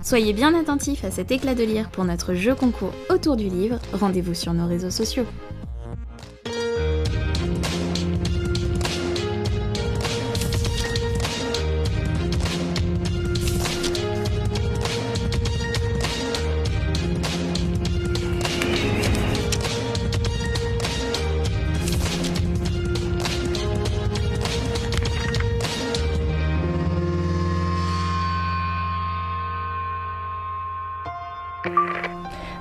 Soyez bien attentifs à cet éclat de lire pour notre jeu concours autour du livre. Rendez-vous sur nos réseaux sociaux.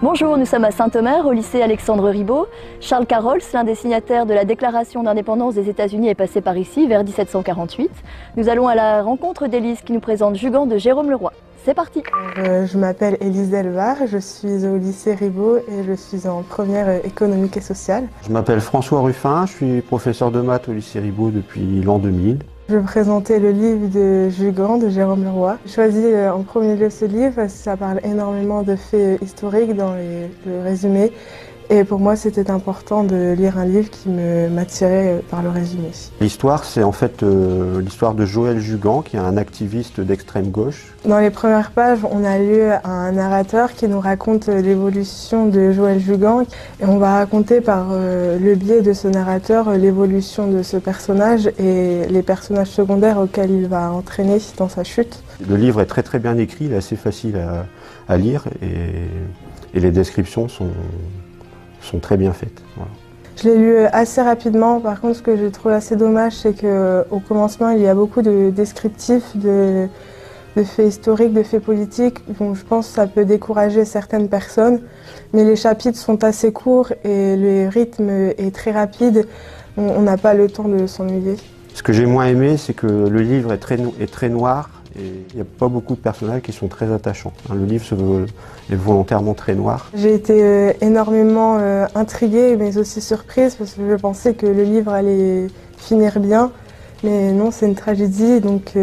Bonjour, nous sommes à Saint-Omer, au lycée Alexandre Ribot. Charles Carroll, l'un des signataires de la Déclaration d'indépendance des États-Unis, est passé par ici vers 1748. Nous allons à la rencontre d'Élise qui nous présente Jugan de Jérôme Leroy. C'est parti. Je m'appelle Élise Delvar, je suis au lycée Ribot et je suis en première économique et sociale. Je m'appelle François Ruffin, je suis professeur de maths au lycée Ribot depuis l'an 2000. Je vais présenter le livre de Jugan de Jérôme Leroy. J'ai choisi en premier lieu ce livre parce que ça parle énormément de faits historiques dans le résumé. Et pour moi, c'était important de lire un livre qui m'attirait par le résumé. L'histoire, c'est en fait l'histoire de Joël Jugan, qui est un activiste d'extrême gauche. Dans les premières pages, on a lu un narrateur qui nous raconte l'évolution de Joël Jugan. Et on va raconter par le biais de ce narrateur l'évolution de ce personnage et les personnages secondaires auxquels il va entraîner dans sa chute. Le livre est très bien écrit, il est assez facile à lire et les descriptions sont très bien faites. Voilà. Je l'ai lu assez rapidement. Par contre, ce que je trouve assez dommage, c'est qu'au commencement, il y a beaucoup de descriptifs de faits historiques, de faits politiques. Donc, je pense que ça peut décourager certaines personnes. Mais les chapitres sont assez courts et le rythme est très rapide. On n'a pas le temps de s'ennuyer. Ce que j'ai moins aimé, c'est que le livre est très noir. Et il n'y a pas beaucoup de personnages qui sont très attachants. Le livre est volontairement très noir. J'ai été énormément intriguée mais aussi surprise parce que je pensais que le livre allait finir bien. Mais non, c'est une tragédie, donc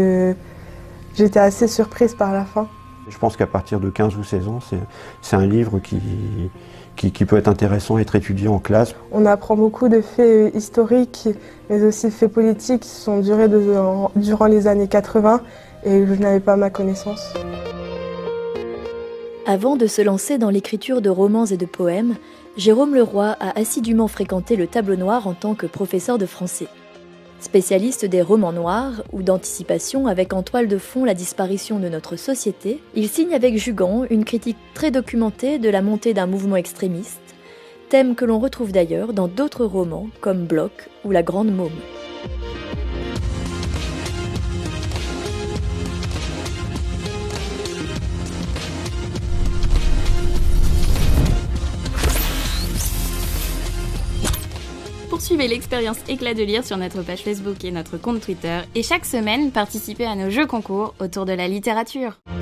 j'étais assez surprise par la fin. Je pense qu'à partir de 15 ou 16 ans, c'est un livre qui peut être intéressant à être étudié en classe. On apprend beaucoup de faits historiques, mais aussi de faits politiques qui sont durant les années 80. Et je n'avais pas ma connaissance. Avant de se lancer dans l'écriture de romans et de poèmes, Jérôme Leroy a assidûment fréquenté le tableau noir en tant que professeur de français. Spécialiste des romans noirs ou d'anticipation avec en toile de fond la disparition de notre société, il signe avec Jugan une critique très documentée de la montée d'un mouvement extrémiste, thème que l'on retrouve d'ailleurs dans d'autres romans comme Bloch ou La Grande Môme. Poursuivez l'expérience éclat de lire sur notre page Facebook et notre compte Twitter. Et chaque semaine, participez à nos jeux concours autour de la littérature.